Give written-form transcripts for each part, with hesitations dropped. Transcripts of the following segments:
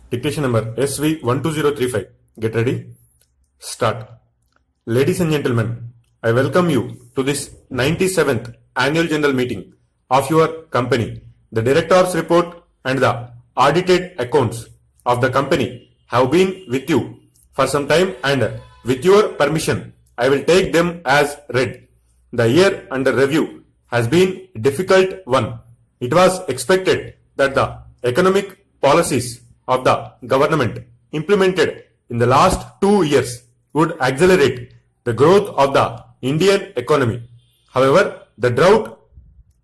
Dictation number SV12035. Get ready. Start. Ladies and gentlemen, I welcome you to this 97th annual general meeting of your company. The director's report and the audited accounts of the company have been with you for some time, and with your permission, I will take them as read. The year under review has been a difficult one. It was expected that the economic policies of the government implemented in the last 2 years would accelerate the growth of the Indian economy. However, the drought,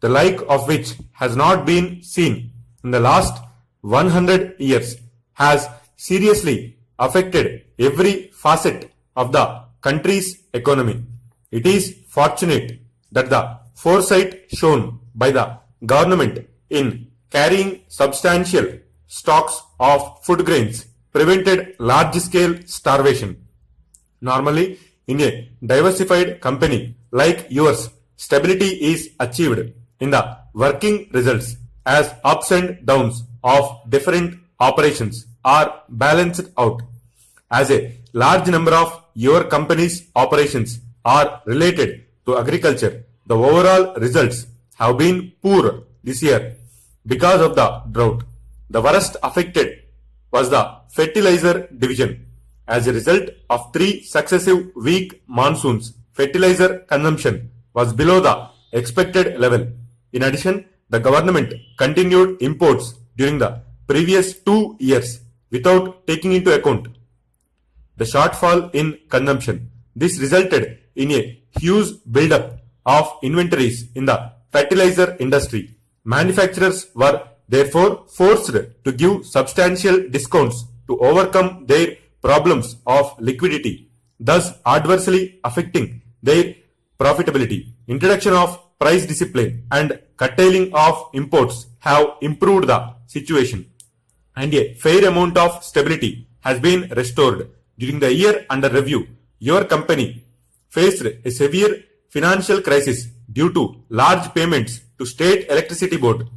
the like of which has not been seen in the last 100 years, has seriously affected every facet of the country's economy. It is fortunate that the foresight shown by the government in carrying substantial stocks of food grains prevented large-scale starvation. Normally, in a diversified company like yours, stability is achieved in the working results as ups and downs of different operations are balanced out. As a large number of your company's operations are related to agriculture, the overall results have been poor this year because of the drought. The worst affected was the fertilizer division. As a result of 3 successive weak monsoons, fertilizer consumption was below the expected level. In addition, the government continued imports during the previous 2 years without taking into account the shortfall in consumption. This resulted in a huge buildup of inventories in the fertilizer industry. Manufacturers were therefore forced to give substantial discounts to overcome their problems of liquidity, thus adversely affecting their profitability. Introduction of price discipline and curtailing of imports have improved the situation, and a fair amount of stability has been restored. During the year under review, your company faced a severe financial crisis due to large payments to State Electricity Board,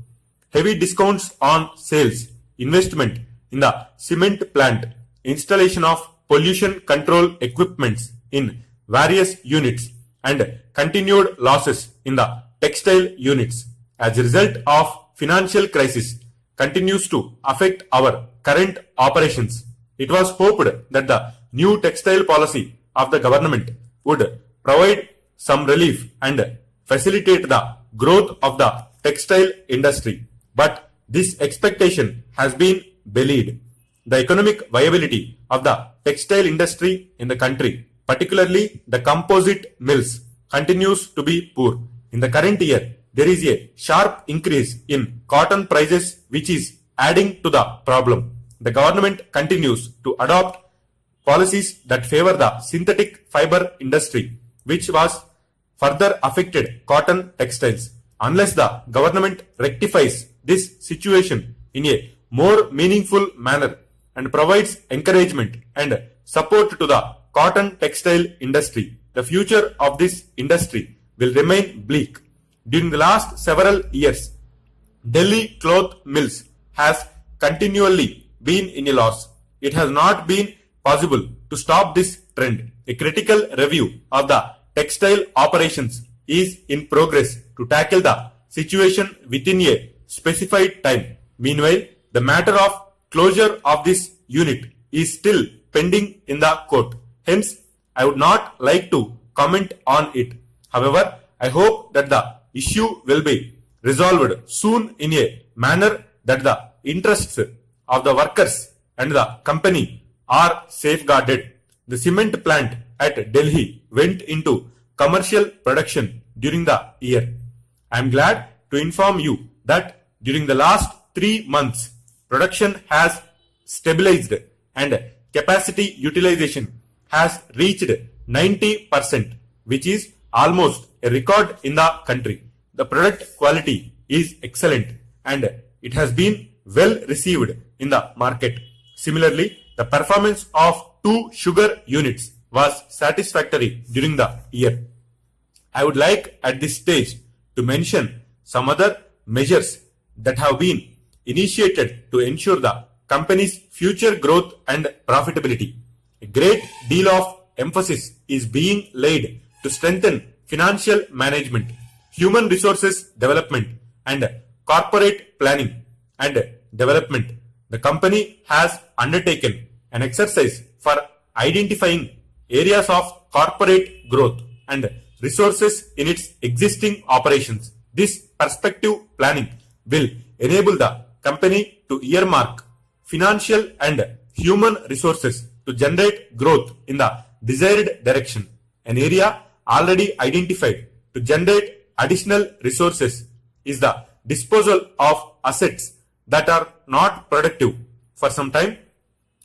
heavy discounts on sales, investment in the cement plant, installation of pollution control equipments in various units, and continued losses in the textile units. As a result of financial crisis continues to affect our current operations, it was hoped that the new textile policy of the government would provide some relief and facilitate the growth of the textile industry. But this expectation has been belied. The economic viability of the textile industry in the country, particularly the composite mills, continues to be poor. In the current year, there is a sharp increase in cotton prices, which is adding to the problem. The government continues to adopt policies that favor the synthetic fiber industry, which was further affected cotton textiles. Unless the government rectifies this situation in a more meaningful manner and provides encouragement and support to the cotton textile industry, the future of this industry will remain bleak. During the last several years, Delhi cloth mills has continually been in a loss. It has not been possible to stop this trend. A critical review of the textile operations is in progress to tackle the situation within a specified time. Meanwhile, the matter of closure of this unit is still pending in the court. Hence, I would not like to comment on it. However, I hope that the issue will be resolved soon in a manner that the interests of the workers and the company are safeguarded. The cement plant at Delhi went into commercial production during the year. I am glad to inform you that during the last 3 months, production has stabilized and capacity utilization has reached 90%, which is almost a record in the country. The product quality is excellent and it has been well received in the market. Similarly, the performance of 2 sugar units was satisfactory during the year. I would like at this stage to mention some other measures that have been initiated to ensure the company's future growth and profitability. A great deal of emphasis is being laid to strengthen financial management, human resources development, and corporate planning and development. The company has undertaken an exercise for identifying areas of corporate growth and resources in its existing operations. This perspective planning will enable the company to earmark financial and human resources to generate growth in the desired direction. An area already identified to generate additional resources is the disposal of assets that are not productive. For some time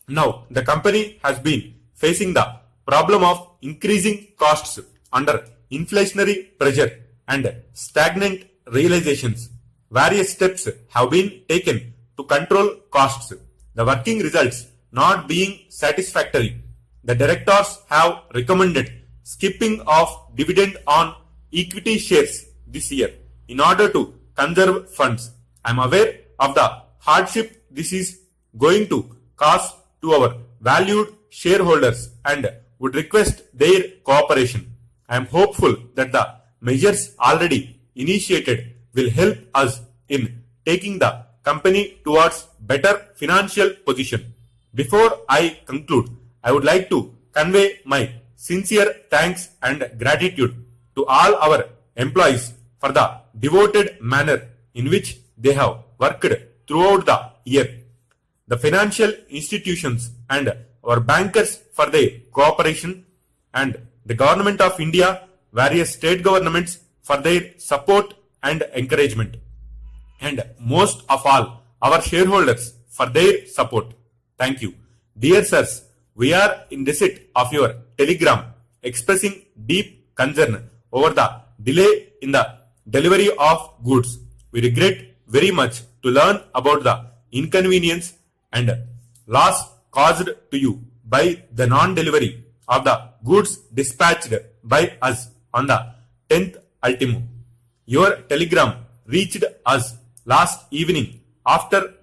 now, the company has been facing the problem of increasing costs under inflationary pressure and stagnant realizations. Various steps have been taken to control costs. The working results not being satisfactory, the directors have recommended skipping of dividend on equity shares this year in order to conserve funds. I am aware of the hardship this is going to cause to our valued shareholders and would request their cooperation. I am hopeful that the measures already initiated will help us in taking the company towards better financial position. Before I conclude, I would like to convey my sincere thanks and gratitude to all our employees for the devoted manner in which they have worked throughout the year, the financial institutions and our bankers for their cooperation, and the Government of India, various state governments for their support and encouragement, and most of all our shareholders for their support. Thank you. Dear sirs, we are in receipt of your telegram expressing deep concern over the delay in the delivery of goods. We regret very much to learn about the inconvenience and loss caused to you by the non-delivery of the goods dispatched by us on the 10th ultimo. Your telegram reached us last evening after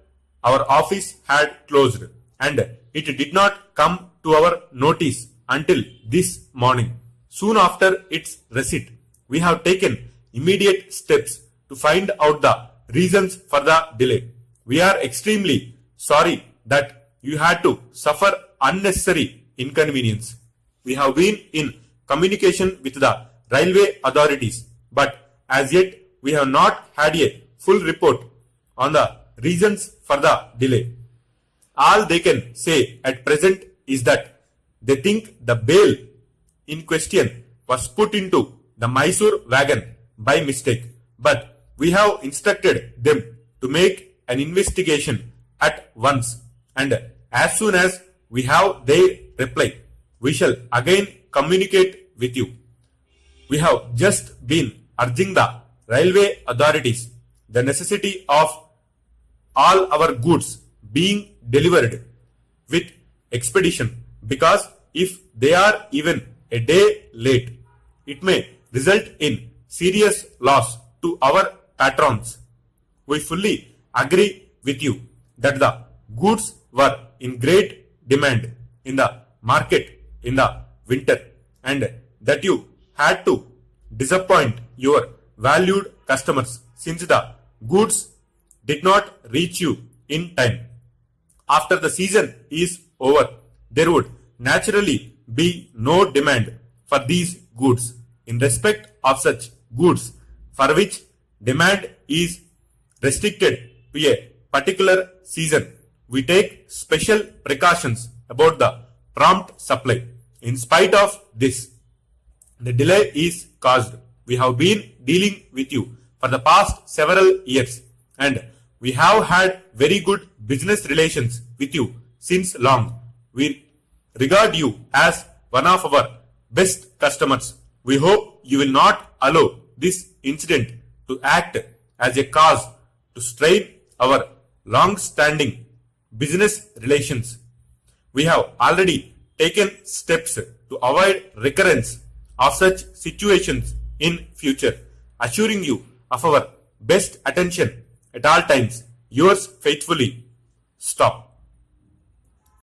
our office had closed, and it did not come to our notice until this morning. Soon after its receipt, we have taken immediate steps to find out the reasons for the delay. We are extremely sorry that you had to suffer unnecessary inconvenience. We have been in communication with the railway authorities, but as yet we have not had a full report on the reasons for the delay. All they can say at present is that they think the bale in question was put into the Mysore wagon by mistake, but we have instructed them to make an investigation at once, and as soon as we have their reply, we shall again communicate with you. We have just been urging the railway authorities the necessity of all our goods being delivered with expedition, because if they are even a day late, it may result in serious loss to our patrons. We fully agree with you that the goods were in great demand in the market in the winter, and that you had to disappoint your valued customers since the goods did not reach you in time. After the season is over, there would naturally be no demand for these goods. In respect of such goods for which demand is restricted to a particular season, we take special precautions about the prompt supply. In spite of this, the delay is caused. We have been dealing with you for the past several years, and we have had very good business relations with you since long. We regard you as one of our best customers. We hope you will not allow this incident to act as a cause to strain our long-standing business relations. We have already taken steps to avoid recurrence of such situations in future, assuring you of our best attention at all times. Yours faithfully, Stop.